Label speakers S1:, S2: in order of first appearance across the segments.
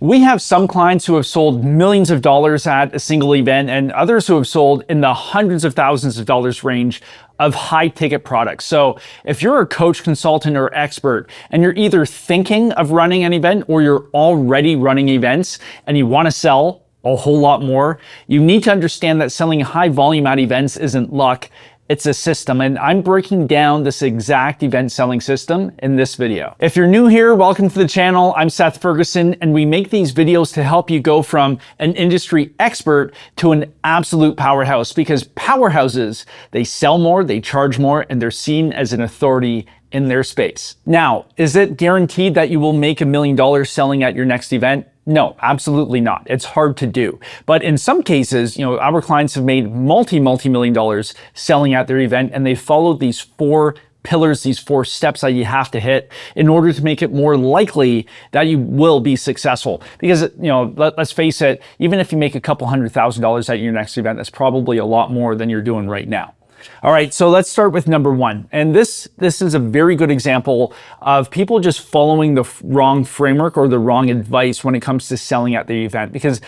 S1: We have some clients who have sold millions of dollars at a single event and others who have sold in the hundreds of thousands of dollars range of high ticket products. So if you're a coach, consultant, or expert, and you're either thinking of running an event or you're already running events and you want to sell a whole lot more, you need to understand that selling high volume at events isn't luck. It's a system, and I'm breaking down this exact event selling system in this video. If you're new here, welcome to the channel. I'm Seth Ferguson, and we make these videos to help you go from an industry expert to an absolute powerhouse, because powerhouses, they sell more, they charge more, and they're seen as an authority in their space. Now, is it guaranteed that you will make $1 million selling at your next event? No, absolutely not. It's hard to do. But in some cases, our clients have made multi-million dollars selling at their event, and they followed these 4 pillars, these 4 steps that you have to hit in order to make it more likely that you will be successful. Because, let's face it, even if you make a couple $100,000 at your next event, that's probably a lot more than you're doing right now. All right, so let's start with number 1. And this is a very good example of people just following the wrong framework or the wrong advice when it comes to selling at the event. Because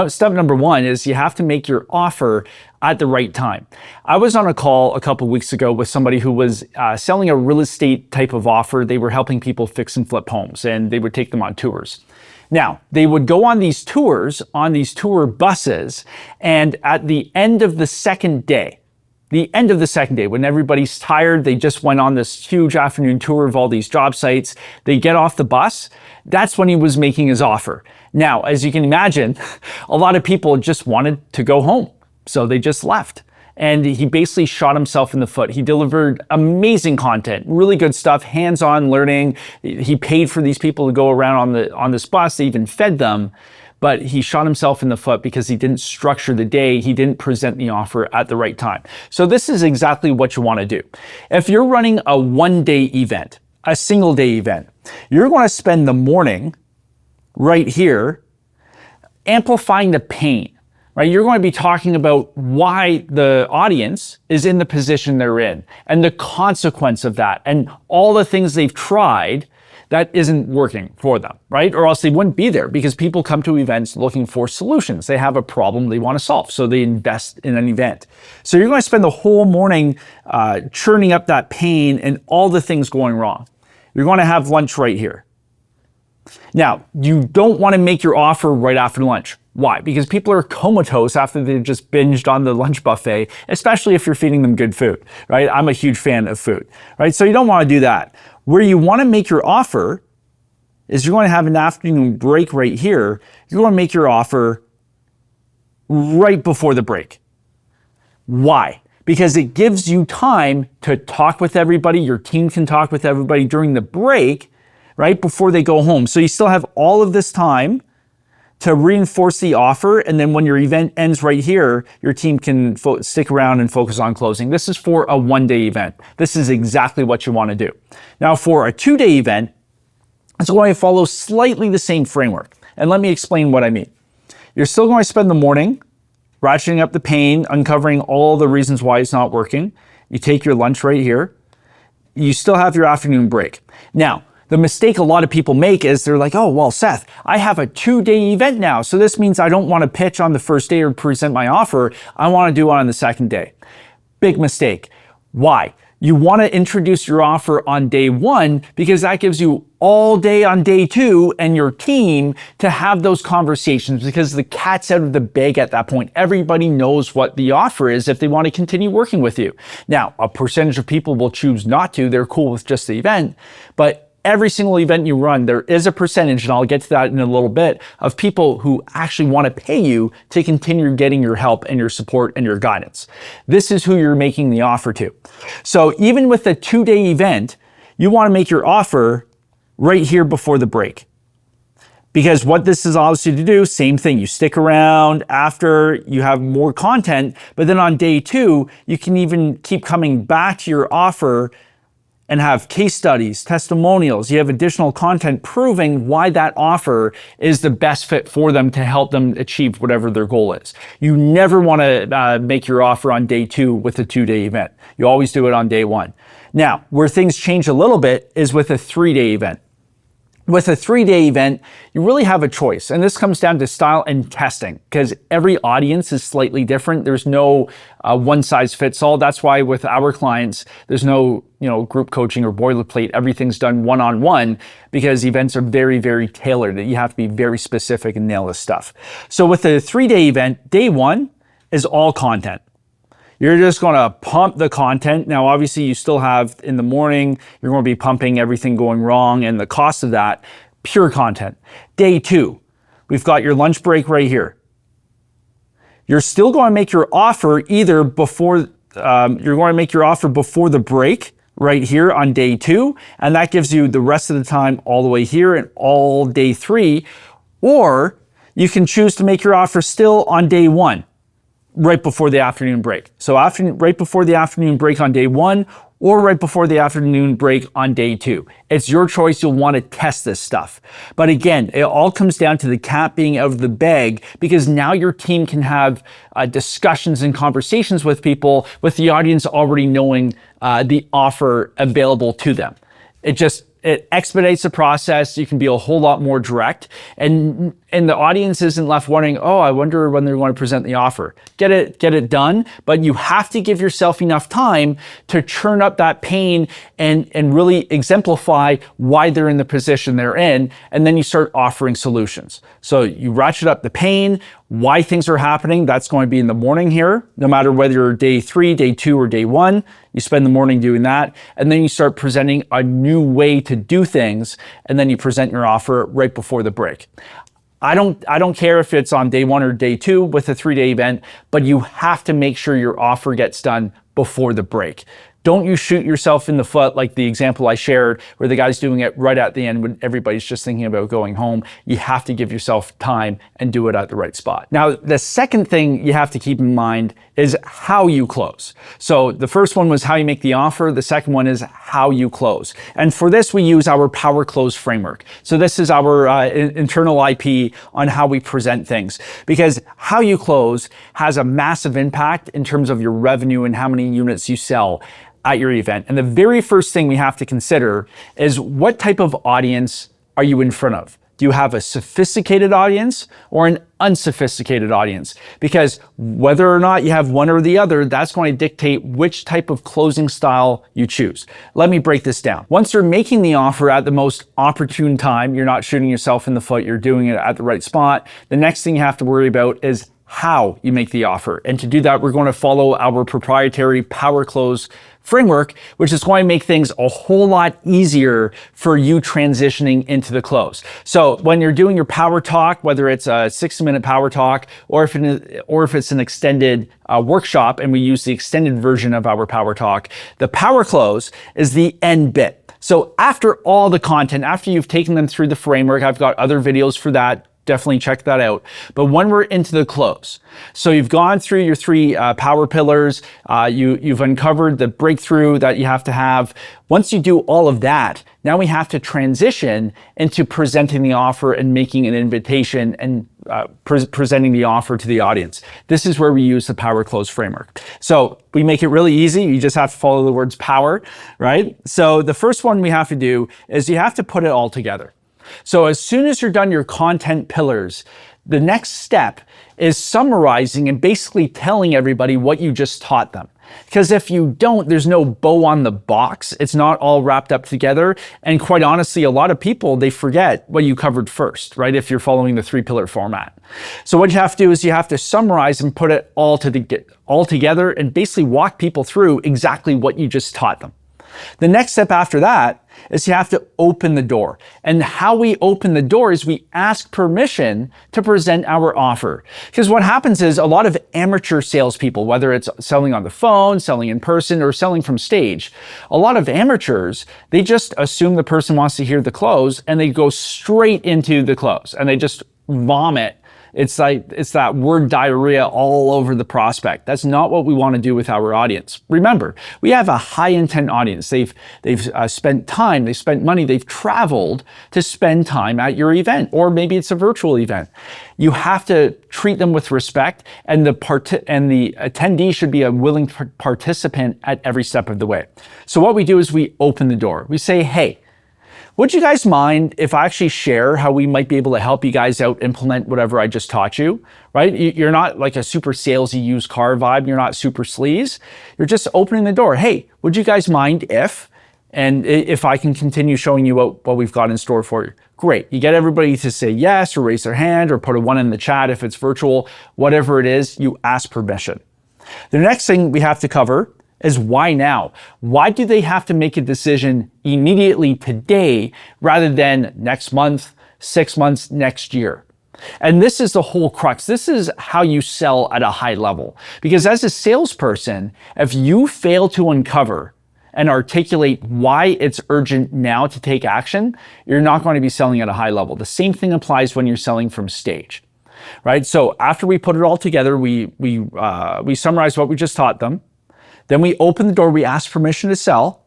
S1: step number 1 is you have to make your offer at the right time. I was on a call a couple weeks ago with somebody who was selling a real estate type of offer. They were helping people fix and flip homes, and they would take them on tours. Now, they would go on these tours, on these tour buses, and at the end of the second day, when everybody's tired, they just went on this huge afternoon tour of all these job sites, they get off the bus, that's when he was making his offer. Now, as you can imagine, a lot of people just wanted to go home, so they just left. And he basically shot himself in the foot. He delivered amazing content, really good stuff, hands-on learning. He paid for these people to go around on this bus, they even fed them. But he shot himself in the foot because he didn't structure the day. He didn't present the offer at the right time. So this is exactly what you want to do. If you're running a one-day event, a single-day event, you're going to spend the morning right here amplifying the pain, right? You're going to be talking about why the audience is in the position they're in and the consequence of that and all the things they've tried that isn't working for them, right? Or else they wouldn't be there, because people come to events looking for solutions. They have a problem they want to solve, so they invest in an event. So you're going to spend the whole morning churning up that pain and all the things going wrong. You're going to have lunch right here. Now, you don't want to make your offer right after lunch. Why? Because people are comatose after they've just binged on the lunch buffet, especially if you're feeding them good food, right? I'm a huge fan of food, right? So you don't want to do that. Where you want to make your offer is you're going to have an afternoon break right here. You're going to make your offer right before the break. Why? Because it gives you time to talk with everybody. Your team can talk with everybody during the break, right before they go home. So you still have all of this time to reinforce the offer, and then when your event ends right here, your team can stick around and focus on closing. This is for a one-day event. This is exactly what you want to do. Now, for a 2-day event, it's going to follow slightly the same framework. And let me explain what I mean. You're still going to spend the morning ratcheting up the pain, uncovering all the reasons why it's not working. You take your lunch right here. You still have your afternoon break. Now, the mistake a lot of people make is they're like, oh, well, Seth, I have a 2-day event now, so this means I don't want to pitch on the first day or present my offer. I want to do it on the second day. Big mistake. Why? You want to introduce your offer on day 1 because that gives you all day on day 2 and your team to have those conversations, because the cat's out of the bag at that point. Everybody knows what the offer is if they want to continue working with you. Now, a percentage of people will choose not to. They're cool with just the event, but every single event you run, there is a percentage, and I'll get to that in a little bit, of people who actually want to pay you to continue getting your help and your support and your guidance. This is who you're making the offer to. So even with a 2-day event, you want to make your offer right here before the break. Because what this is obviously to do, same thing. You stick around after, you have more content, but then on day 2, you can even keep coming back to your offer and have case studies, testimonials. You have additional content proving why that offer is the best fit for them to help them achieve whatever their goal is. You never want to make your offer on day 2 with a 2-day event. You always do it on day 1. Now, where things change a little bit is with a 3-day event. With a 3-day event, you really have a choice. And this comes down to style and testing because every audience is slightly different. There's no one size fits all. That's why with our clients, there's no group coaching or boilerplate. Everything's done one-on-one because events are very, very tailored. You have to be very specific and nail this stuff. So with a 3-day event, day 1 is all content. You're just going to pump the content. Now, obviously, you still have in the morning, you're going to be pumping everything going wrong and the cost of that, pure content. Day 2, we've got your lunch break right here. You're still going to make your offer either before, before the break right here on day 2, and that gives you the rest of the time all the way here and all day 3, or you can choose to make your offer still on day 1. Right before the afternoon break. So right before the afternoon break on day 1 or right before the afternoon break on day 2. It's your choice. You'll want to test this stuff. But again, it all comes down to the cat being out of the bag because now your team can have discussions and conversations with people with the audience already knowing the offer available to them. It expedites the process. You can be a whole lot more direct and the audience isn't left wondering, oh, I wonder when they're going to present the offer. Get it done, but you have to give yourself enough time to churn up that pain and really exemplify why they're in the position they're in, and then you start offering solutions. So you ratchet up the pain, why things are happening. That's going to be in the morning here, no matter whether you're day 3, day 2, or day 1. You spend the morning doing that, and then you start presenting a new way to do things, and then you present your offer right before the break. I don't care if it's on day 1 or day 2 with a 3-day event, but you have to make sure your offer gets done before the break. Don't you shoot yourself in the foot like the example I shared where the guy's doing it right at the end when everybody's just thinking about going home. You have to give yourself time and do it at the right spot. Now, the second thing you have to keep in mind is how you close. So the first one was how you make the offer. The second one is how you close. And for this, we use our PowerClose Framework. So this is our internal IP on how we present things, because how you close has a massive impact in terms of your revenue and how many units you sell at your event. And the very first thing we have to consider is what type of audience are you in front of? Do you have a sophisticated audience or an unsophisticated audience? Because whether or not you have one or the other, that's going to dictate which type of closing style you choose. Let me break this down. Once you're making the offer at the most opportune time, you're not shooting yourself in the foot, you're doing it at the right spot. The next thing you have to worry about is how you make the offer. And to do that, we're going to follow our proprietary PowerClose framework, which is going to make things a whole lot easier for you transitioning into the close. So when you're doing your power talk, whether it's a 60-minute power talk or if it's an extended workshop, and we use the extended version of our power talk, the power close is the end bit. So after all the content, after you've taken them through the framework, I've got other videos for that. Definitely check that out. But when we're into the close, so you've gone through your 3 power pillars, you've uncovered the breakthrough that you have to have. Once you do all of that, now we have to transition into presenting the offer and making an invitation and presenting the offer to the audience. This is where we use the PowerClose framework. So we make it really easy. You just have to follow the words power, right? So the first one we have to do is you have to put it all together. So as soon as you're done your content pillars, the next step is summarizing and basically telling everybody what you just taught them. Because if you don't, there's no bow on the box. It's not all wrapped up together. And quite honestly, a lot of people, they forget what you covered first, right? If you're following the 3-pillar format. So what you have to do is you have to summarize and put it all together and basically walk people through exactly what you just taught them. The next step after that is you have to open the door. And how we open the door is we ask permission to present our offer. Because what happens is a lot of amateur salespeople, whether it's selling on the phone, selling in person, or selling from stage, a lot of amateurs, they just assume the person wants to hear the close and they go straight into the close and they just vomit. It's that word diarrhea all over the prospect. That's not what we want to do with our audience. Remember, we have a high intent audience. They've spent time, they've spent money, they've traveled to spend time at your event, or maybe it's a virtual event. You have to treat them with respect, and the attendee should be a willing participant at every step of the way. So what we do is we open the door. We say, hey, Would you guys mind if I actually share how we might be able to help you guys out implement whatever I just taught you, right? You're not like a super salesy used car vibe. You're not super sleaze. You're just opening the door. Hey, would you guys mind if I can continue showing you what we've got in store for you? Great. You get everybody to say yes or raise their hand or put a 1 in the chat if it's virtual, whatever it is, you ask permission. The next thing we have to cover is why now? Why do they have to make a decision immediately today rather than next month, 6 months, next year? And this is the whole crux. This is how you sell at a high level. Because as a salesperson, if you fail to uncover and articulate why it's urgent now to take action, you're not going to be selling at a high level. The same thing applies when you're selling from stage, right? So after we put it all together, we summarize what we just taught them. Then we open the door, we ask permission to sell.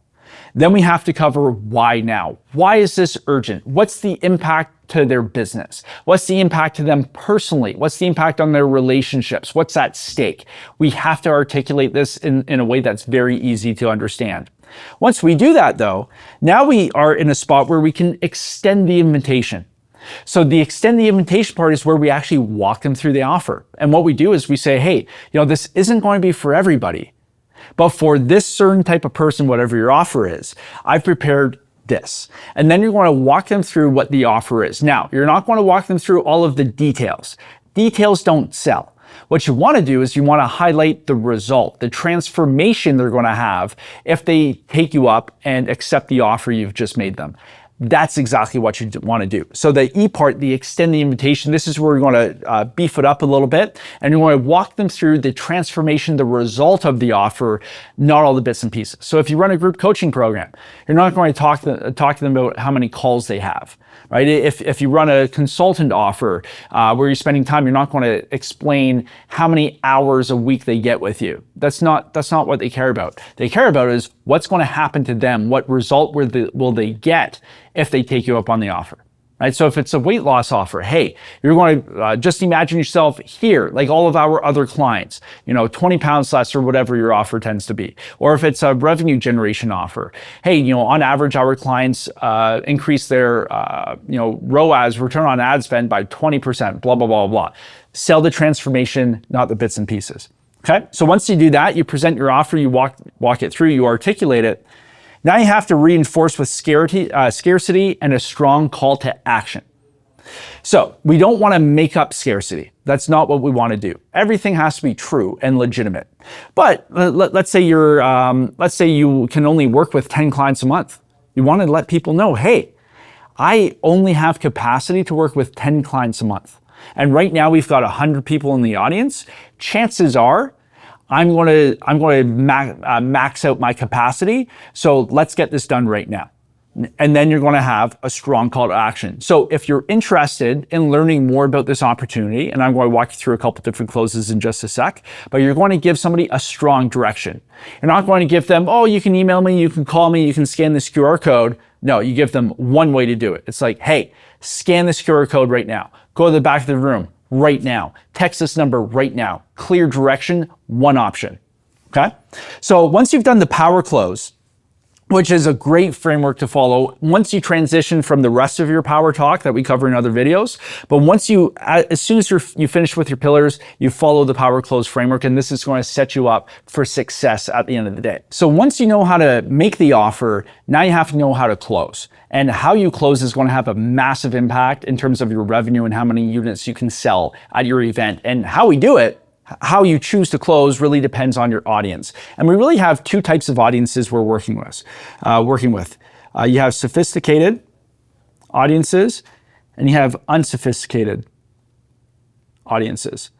S1: Then we have to cover why now. Why is this urgent? What's the impact to their business? What's the impact to them personally? What's the impact on their relationships? What's at stake? We have to articulate this in a way that's very easy to understand. Once we do that though, now we are in a spot where we can extend the invitation. So the extend the invitation part is where we actually walk them through the offer. And what we do is we say, hey, this isn't going to be for everybody. But for this certain type of person, whatever your offer is, I've prepared this. And then you're going to walk them through what the offer is. Now, you're not going to walk them through all of the details. Details don't sell. What you want to do is you want to highlight the result, the transformation they're going to have if they take you up and accept the offer you've just made them. That's exactly what you want to do. So the E part, the extend the invitation, this is where we're going to beef it up a little bit, and you're going to walk them through the transformation, the result of the offer, not all the bits and pieces. So if you run a group coaching program, you're not going to talk to them about how many calls they have, right? If you run a consultant offer where you're spending time, you're not going to explain how many hours a week they get with you. That's not what they care about. They care about is what's going to happen to them, what result will they get if they take you up on the offer, right? So if it's a weight loss offer, hey, you're going to just imagine yourself here, like all of our other clients, 20 pounds less or whatever your offer tends to be. Or if it's a revenue generation offer, hey, on average, our clients increase their, ROAS, return on ad spend by 20%, blah, blah, blah, blah. Sell the transformation, not the bits and pieces. Okay. So once you do that, you present your offer, you walk it through, you articulate it. Now you have to reinforce with scarcity and a strong call to action. So we don't want to make up scarcity. That's not what we want to do. Everything has to be true and legitimate. But let's say you can only work with 10 clients a month. You want to let people know, hey, I only have capacity to work with 10 clients a month. And right now we've got 100 people in the audience. Chances are I'm going to max out my capacity. So let's get this done right now. And then you're going to have a strong call to action. So if you're interested in learning more about this opportunity, and I'm going to walk you through a couple different closes in just a sec, but you're going to give somebody a strong direction. You're not going to give them, oh, you can email me, you can call me, you can scan this QR code. No, you give them one way to do it. It's like, hey, scan this QR code right now. Go to the back of the room right now. Text this number right now. Clear direction, one option. Okay? So once you've done the PowerClose, which is a great framework to follow once you transition from the rest of your power talk that we cover in other videos. But as soon as you finish with your pillars, you follow the PowerClose framework, and this is going to set you up for success at the end of the day. So once you know how to make the offer, now you have to know how to close. And how you close is going to have a massive impact in terms of your revenue and how many units you can sell at your event. And how we do it, how you choose to close, really depends on your audience. And we really have two types of audiences we're working with. You have sophisticated audiences and you have unsophisticated audiences.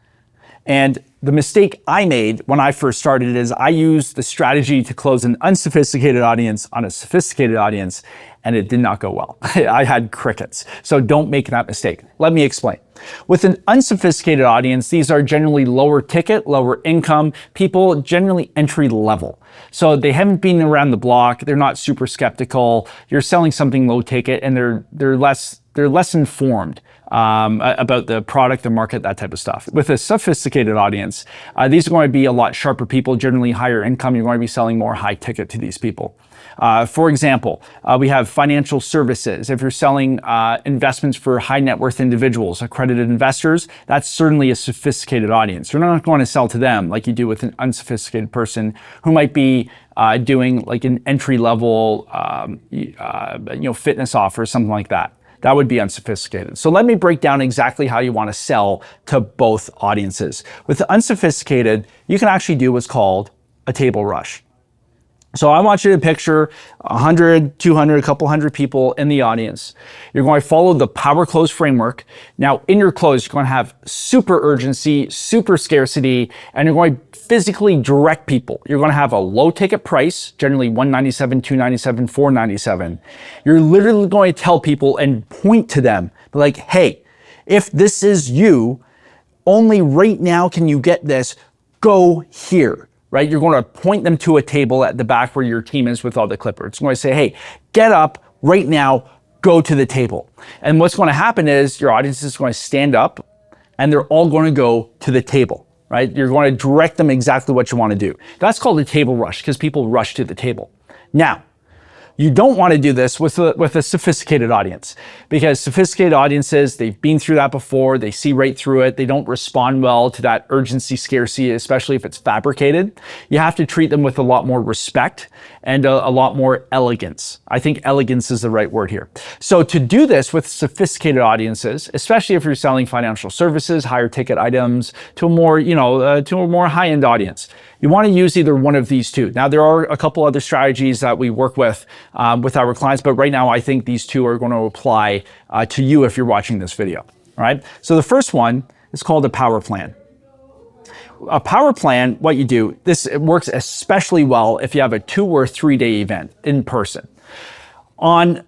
S1: And the mistake I made when I first started is I used the strategy to close an unsophisticated audience on a sophisticated audience, and it did not go well. I had crickets. So don't make that mistake. Let me explain. With an unsophisticated audience, these are generally lower ticket, lower income people, generally entry level. So they haven't been around the block. They're not super skeptical. You're selling something low ticket, and they're less they're less informed about the product, the market, that type of stuff. With a sophisticated audience, these are going to be a lot sharper people, generally higher income. You're going to be selling more high ticket to these people. For example, we have financial services. If you're selling investments for high net worth individuals, accredited investors, that's certainly a sophisticated audience. You're not going to sell to them like you do with an unsophisticated person who might be doing like an entry level, fitness offer, something like that. That would be unsophisticated. So let me break down exactly how you want to sell to both audiences. With the unsophisticated, you can actually do what's called a table rush. So I want you to picture 100, 200, a couple hundred people in the audience. You're going to follow the PowerClose framework. Now, in your close, you're going to have super urgency, super scarcity, and you're going to physically direct people. You're going to have a low ticket price, generally $197, $297, $497. You're literally going to tell people and point to them, like, hey, if this is you, only right now can you get this, go here. Right? You're going to point them to a table at the back where your team is with all the clippers. It's going to say, hey, get up right now, go to the table. And what's going to happen is your audience is going to stand up and they're all going to go to the table, right? You're going to direct them exactly what you want to do. That's called a table rush because people rush to the table. Now, you don't want to do this with a sophisticated audience because sophisticated audiences, they've been through that before, they see right through it, they don't respond well to that urgency, scarcity, especially if it's fabricated. You have to treat them with a lot more respect and a lot more elegance. I think elegance is the right word here. So to do this with sophisticated audiences, especially if you're selling financial services, higher ticket items to a more, to a more high-end audience, you want to use either one of these two. Now, there are a couple other strategies that we work with our clients, but right now I think these two are going to apply to you if you're watching this video. All right. So the first one is called a power plan. A power plan, what you do, it works especially well if you have a 2 or 3 day event in person. On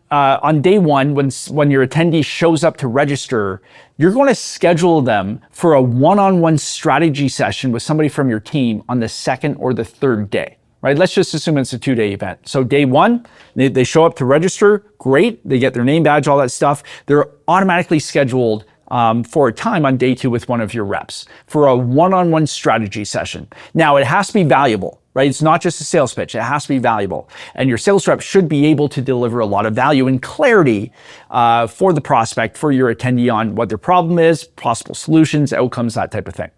S1: day one, when your attendee shows up to register, you're going to schedule them for a one-on-one strategy session with somebody from your team on the 2nd or the 3rd day, right? Let's just assume it's a 2-day event. So day one, they show up to register, great. They get their name badge, all that stuff. They're automatically scheduled for a time on day 2 with one of your reps for a one-on-one strategy session. Now, it has to be valuable. Right? It's not just a sales pitch. It has to be valuable. And your sales rep should be able to deliver a lot of value and clarity for the prospect, for your attendee on what their problem is, possible solutions, outcomes, that type of thing.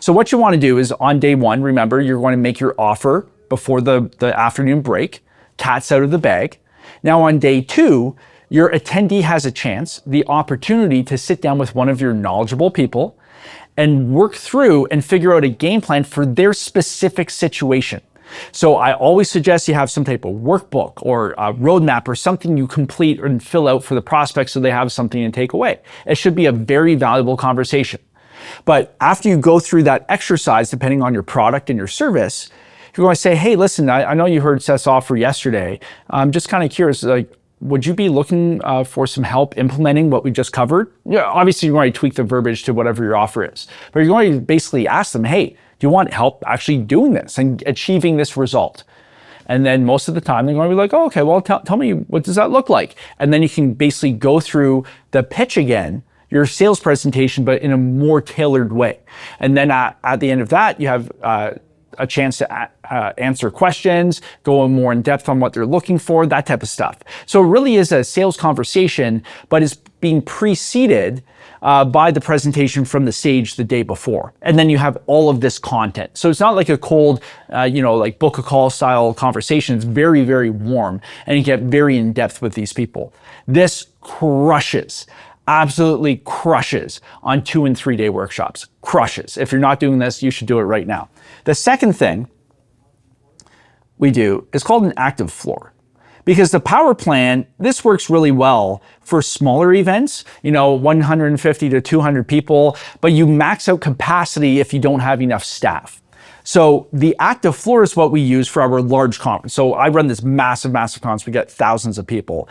S1: So what you want to do is on day 1, remember, you're going to make your offer before the afternoon break. Cat's out of the bag. Now on day 2, your attendee has a chance, the opportunity to sit down with one of your knowledgeable people and work through and figure out a game plan for their specific situation. So I always suggest you have some type of workbook or a roadmap or something you complete and fill out for the prospect so they have something to take away. It should be a very valuable conversation. But after you go through that exercise, depending on your product and your service, you're going to say, hey, listen, I know you heard Seth's offer yesterday. I'm just kind of curious, would you be looking for some help implementing what we just covered? Yeah, obviously you're going to tweak the verbiage to whatever your offer is, but you're going to basically ask them, hey, do you want help actually doing this and achieving this result? And then most of the time they're going to be like, oh, okay, well, tell me, what does that look like? And then you can basically go through the pitch again, your sales presentation, but in a more tailored way. And then at the end of that, you have a chance to answer questions, go more in depth on what they're looking for, that type of stuff. So it really is a sales conversation, but it's being preceded by the presentation from the stage the day before. And then you have all of this content. So it's not like a cold, like book a call style conversation. It's very, very warm and you get very in depth with these people. This crushes. Absolutely crushes on 2 and 3 day workshops. Crushes. If you're not doing this, you should do it right now. The second thing we do is called an active floor. Because the power plan, this works really well for smaller events, 150 to 200 people, but you max out capacity if you don't have enough staff. So the active floor is what we use for our large conference. So I run this massive conference. We get thousands of people.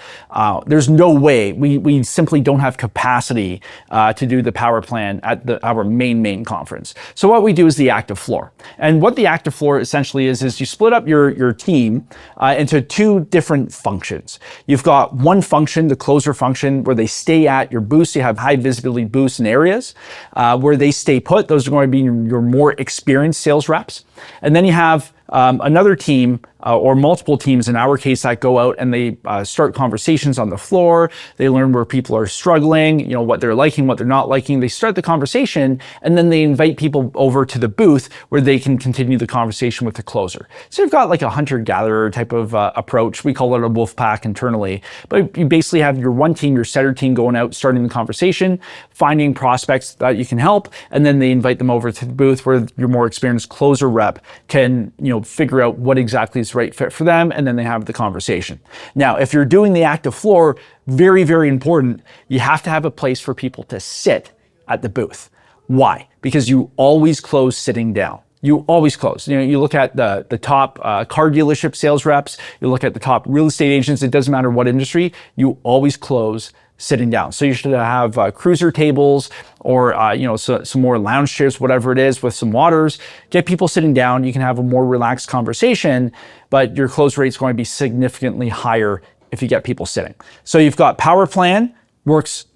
S1: There's no way, we simply don't have capacity to do the power plan at our main conference. So what we do is the active floor. And what the active floor essentially is you split up your team into two different functions. You've got one function, the closer function, where they stay at your booths. You have high visibility booths and areas where they stay put. Those are going to be your more experienced sales reps. And then you have another team or multiple teams in our case that go out and they start conversations on the floor. They learn where people are struggling, what they're liking, what they're not liking. They start the conversation and then they invite people over to the booth where they can continue the conversation with the closer. So you've got like a hunter-gatherer type of approach. We call it a wolf pack internally, but you basically have your one team, your setter team going out, starting the conversation, finding prospects that you can help, and then they invite them over to the booth where your more experienced closer rep can, figure out what exactly is the right fit for them, and then they have the conversation. Now, if you're doing the active floor, very, very important, you have to have a place for people to sit at the booth. Why? Because you always close sitting down. You always close. You look at the top car dealership sales reps, you look at the top real estate agents, it doesn't matter what industry, you always close sitting down. So you should have cruiser tables or some more lounge chairs, whatever it is, with some waters. Get people sitting down. You can have a more relaxed conversation, but your close rate is going to be significantly higher if you get people sitting. So you've got Power Plan,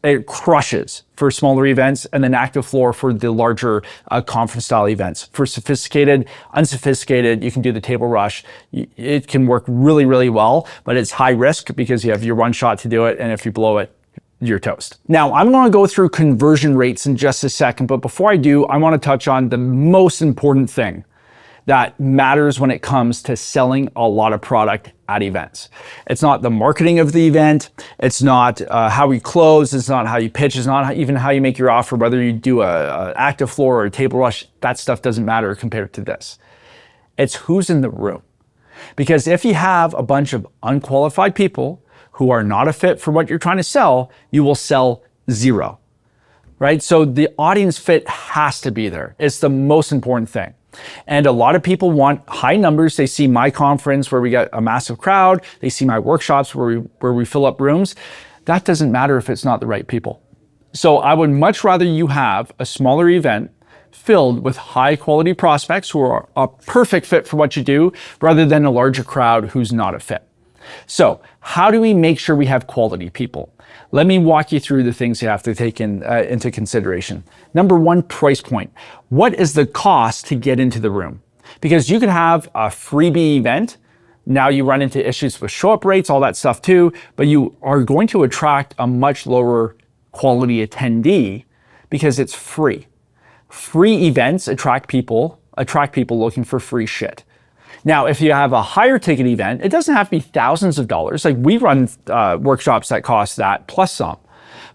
S1: it crushes for smaller events, and then active floor for the larger conference style events. For sophisticated, unsophisticated, you can do the table rush. It can work really, really well, but it's high risk because you have your one shot to do it, and if you blow it, you're toast. Now, I'm going to go through conversion rates in just a second, but before I do, I want to touch on the most important thing that matters when it comes to selling a lot of product at events. It's not the marketing of the event. It's not how we close. It's not how you pitch. It's not even how you make your offer, whether you do a active floor or a table rush. That stuff doesn't matter compared to this. It's who's in the room. Because if you have a bunch of unqualified people who are not a fit for what you're trying to sell, you will sell zero, right? So the audience fit has to be there. It's the most important thing. And a lot of people want high numbers. They see my conference where we get a massive crowd. They see my workshops where we fill up rooms. That doesn't matter if it's not the right people. So I would much rather you have a smaller event filled with high quality prospects who are a perfect fit for what you do rather than a larger crowd who's not a fit. So how do we make sure we have quality people? Let me walk you through the things you have to take into consideration. Number one, price point. What is the cost to get into the room? Because you could have a freebie event. Now you run into issues with show-up rates, all that stuff too, but you are going to attract a much lower quality attendee because it's free. Free events attract people looking for free shit. Now, if you have a higher ticket event, it doesn't have to be thousands of dollars. Like we run workshops that cost that plus some.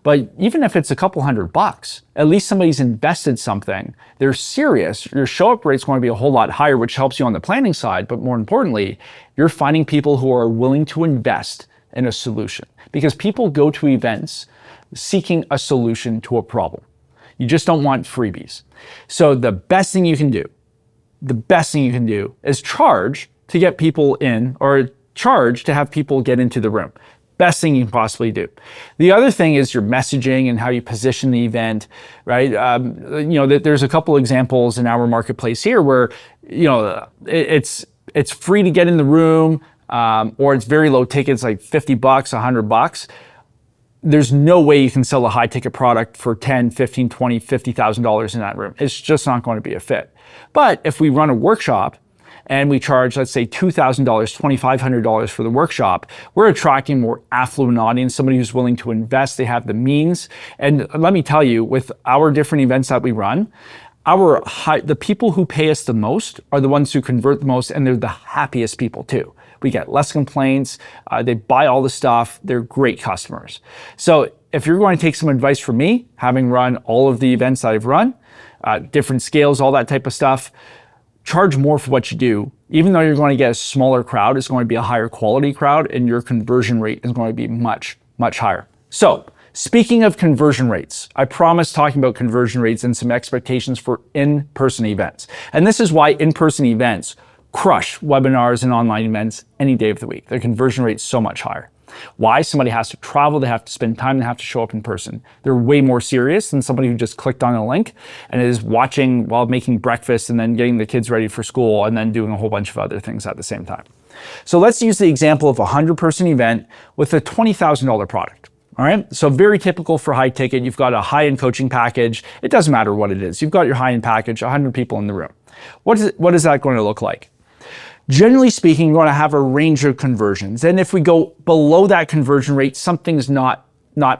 S1: But even if it's a couple $100, at least somebody's invested something. They're serious. Your show-up rate's going to be a whole lot higher, which helps you on the planning side. But more importantly, you're finding people who are willing to invest in a solution. Because people go to events seeking a solution to a problem. You just don't want freebies. So the best thing you can do is charge to get people in, or charge to have people get into the room. Best thing you can possibly do. The other thing is your messaging and how you position the event, right? There's a couple examples in our marketplace here where, it's free to get in the room, or it's very low tickets, like $50, $100. There's no way you can sell a high ticket product for $10, $15, $20, $50,000 in that room. It's just not going to be a fit. But if we run a workshop and we charge, let's say $2,000, $2,500 for the workshop, we're attracting more affluent audience, somebody who's willing to invest, they have the means. And let me tell you, with our different events that we run, the people who pay us the most are the ones who convert the most, and they're the happiest people too. We get less complaints, they buy all the stuff, they're great customers. So if you're going to take some advice from me, having run all of the events that I've run, different scales, all that type of stuff, charge more for what you do. Even though you're going to get a smaller crowd, it's going to be a higher quality crowd, and your conversion rate is going to be much, much higher. So Speaking of conversion rates, I promise talking about conversion rates and some expectations for in-person events. And this is why in-person events crush webinars and online events any day of the week. Their conversion rate's so much higher. Why? Somebody has to travel, they have to spend time, they have to show up in person. They're way more serious than somebody who just clicked on a link and is watching while making breakfast and then getting the kids ready for school and then doing a whole bunch of other things at the same time. So let's use the example of a 100-person event with a $20,000 product. All right, so very typical for high ticket. You've got a high-end coaching package. It doesn't matter what it is. You've got your high-end package, 100 people in the room. What is that going to look like? Generally speaking, you're going to have a range of conversions. And if we go below that conversion rate, something's not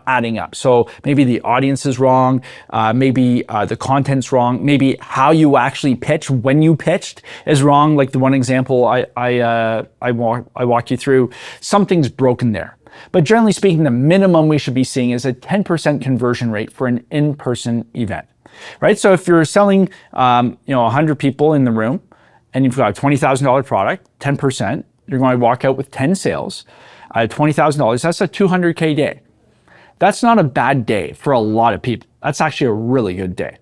S1: adding up. So maybe the audience is wrong, maybe the content's wrong, maybe how you actually pitch when you pitched is wrong. Like the one example I walked you through, something's broken there. But generally speaking, the minimum we should be seeing is a 10% conversion rate for an in-person event, right? So if you're selling, 100 people in the room and you've got a $20,000 product, 10%, you're going to walk out with 10 sales, $20,000, that's a $200K day. That's not a bad day for a lot of people. That's actually a really good day.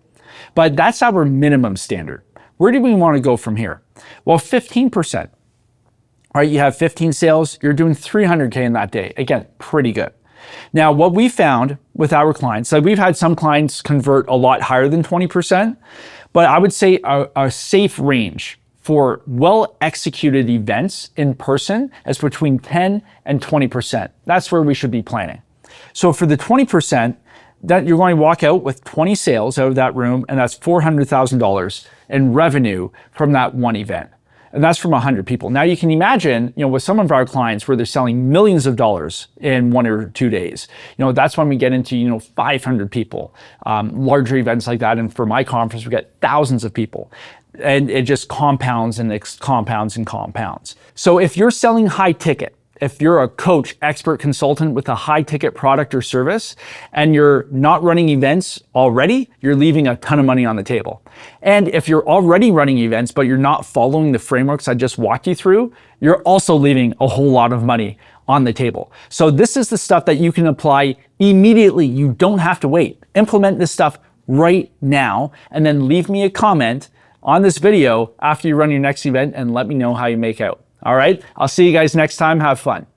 S1: But that's our minimum standard. Where do we want to go from here? Well, 15%. All right, you have 15 sales, you're doing $300K in that day. Again, pretty good. Now, what we found with our clients, so we've had some clients convert a lot higher than 20%, but I would say a safe range for well-executed events in person is between 10 and 20%. That's where we should be planning. So for the 20%, that you're going to walk out with 20 sales out of that room, and that's $400,000 in revenue from that one event. And that's from 100 people. Now you can imagine, with some of our clients where they're selling millions of dollars in 1 or 2 days, that's when we get into, 500 people, larger events like that. And for my conference, we get thousands of people. And it just compounds and compounds and compounds. So if you're selling high ticket, if you're a coach, expert consultant with a high ticket product or service, and you're not running events already, you're leaving a ton of money on the table. And if you're already running events, but you're not following the frameworks I just walked you through, you're also leaving a whole lot of money on the table. So this is the stuff that you can apply immediately. You don't have to wait. Implement this stuff right now, and then leave me a comment on this video after you run your next event and let me know how you make out. All right, I'll see you guys next time. Have fun.